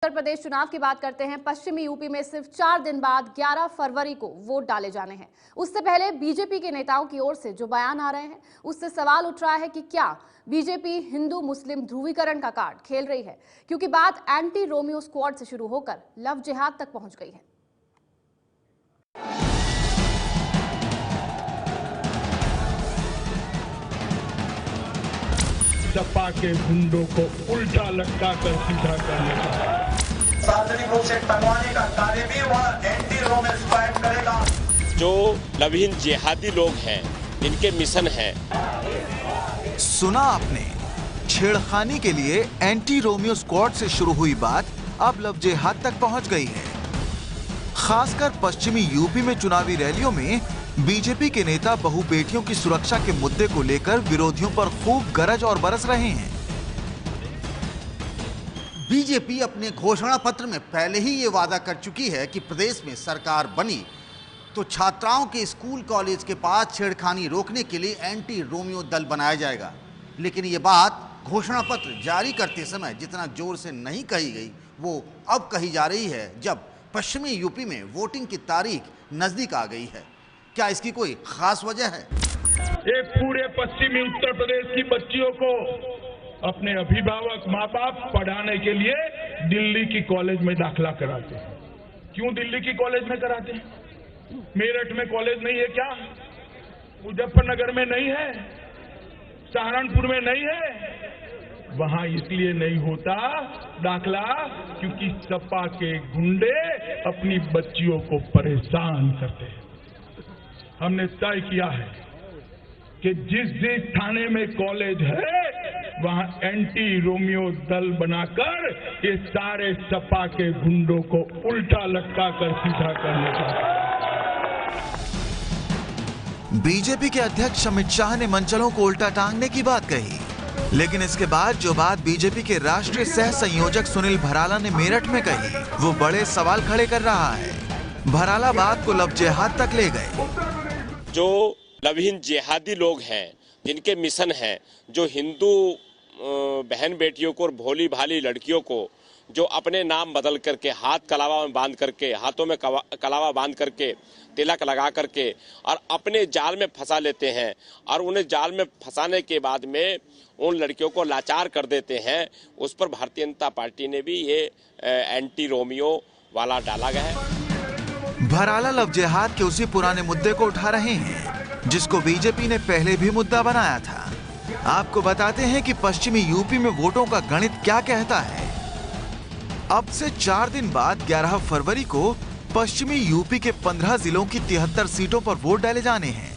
उत्तर प्रदेश चुनाव की बात करते हैं। पश्चिमी यूपी में सिर्फ 4 दिन बाद 11 फरवरी को वोट डाले जाने हैं। उससे पहले बीजेपी के नेताओं की ओर से जो बयान आ रहे हैं, उससे सवाल उठ रहा है कि क्या बीजेपी हिंदू मुस्लिम ध्रुवीकरण का कार्ड खेल रही है, क्योंकि बात एंटी रोमियो स्क्वाड से शुरू होकर लव जिहाद तक पहुंच गई है। सपा के गुंडों को उल्टा लटका कर सीधा करने का, सार्वजनिक रूप से टंगवाने का कार्य भी वह एंटी रोमियो स्क्वाड करेगा। जो लविहीन जिहादी लोग हैं, इनके मिशन है। सुना आपने, छेड़खानी के लिए एंटी रोमियो स्क्वाड से शुरू हुई बात अब लव जिहाद तक पहुंच गई है। खासकर पश्चिमी यूपी में चुनावी रैलियों में बीजेपी के नेता बहु बेटियों की सुरक्षा के मुद्दे को लेकर विरोधियों पर खूब गरज और बरस रहे हैं। बीजेपी अपने घोषणा पत्र में पहले ही ये वादा कर चुकी है कि प्रदेश में सरकार बनी तो छात्राओं के स्कूल कॉलेज के पास छेड़खानी रोकने के लिए एंटी रोमियो दल बनाया जाएगा। लेकिन ये बात घोषणा पत्र जारी करते समय जितना जोर से नहीं कही गई, वो अब कही जा रही है जब पश्चिमी यूपी में वोटिंग की तारीख नजदीक आ गई है। क्या इसकी कोई खास वजह है? एक पूरे पश्चिमी उत्तर प्रदेश की बच्चियों को अपने अभिभावक माँ बाप पढ़ाने के लिए दिल्ली की कॉलेज में दाखिला कराते हैं। क्यों दिल्ली की कॉलेज में कराते हैं? मेरठ में कॉलेज नहीं है क्या? मुजफ्फरनगर में नहीं है? सहारनपुर में नहीं है? वहां इसलिए नहीं होता दाखला क्योंकि सपा के गुंडे अपनी बच्चियों को परेशान करते हैं। हमने तय किया है कि जिस जिस थाने में कॉलेज है वहां एंटी रोमियो दल बनाकर ये सारे सपा के गुंडों को उल्टा लटका कर सीधा करने का। बीजेपी के अध्यक्ष अमित शाह ने मंचलों को उल्टा टांगने की बात कही, लेकिन इसके बाद जो बात बीजेपी के राष्ट्रीय सह संयोजक सुनील भराला ने मेरठ में कही, वो बड़े सवाल खड़े कर रहा है। भराला बात को लव जिहाद तक ले गए। जो लविहीन जिहादी लोग हैं, जिनके मिशन है, जो हिंदू बहन बेटियों को और भोली भाली लड़कियों को जो अपने नाम बदल करके हाथ कलावा में बांध करके, हाथों में कलावा बांध करके, तिलक लगा करके और अपने जाल में फंसा लेते हैं और उन्हें जाल में फंसाने के बाद में उन लड़कियों को लाचार कर देते हैं, उस पर भारतीय जनता पार्टी ने भी ये एंटी रोमियो वाला डाला गया है। भराला लव जिहाद के उसी पुराने मुद्दे को उठा रहे हैं जिसको बीजेपी ने पहले भी मुद्दा बनाया था। आपको बताते हैं कि पश्चिमी यूपी में वोटों का गणित क्या कहता है। अब से 4 दिन बाद 11 फरवरी को पश्चिमी यूपी के 15 जिलों की 73 सीटों पर वोट डाले जाने हैं।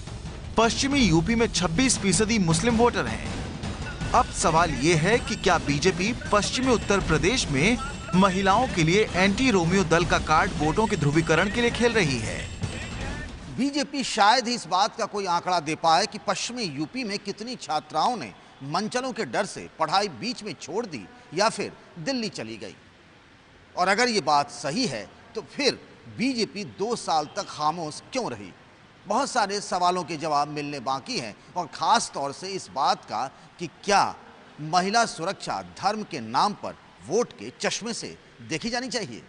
पश्चिमी यूपी में 26% मुस्लिम वोटर हैं। अब सवाल ये है कि क्या बीजेपी पश्चिमी उत्तर प्रदेश में महिलाओं के लिए एंटी रोमियो दल का कार्ड वोटों के ध्रुवीकरण के लिए खेल रही है? बीजेपी शायद ही इस बात का कोई आंकड़ा दे पाए कि पश्चिमी यूपी में कितनी छात्राओं ने मंचलों के डर से पढ़ाई बीच में छोड़ दी या फिर दिल्ली चली गई। और अगर ये बात सही है तो फिर बीजेपी 2 साल तक खामोश क्यों रही? बहुत सारे सवालों के जवाब मिलने बाकी हैं, और खास तौर से इस बात का कि क्या महिला सुरक्षा धर्म के नाम पर वोट के चश्मे से देखी जानी चाहिए।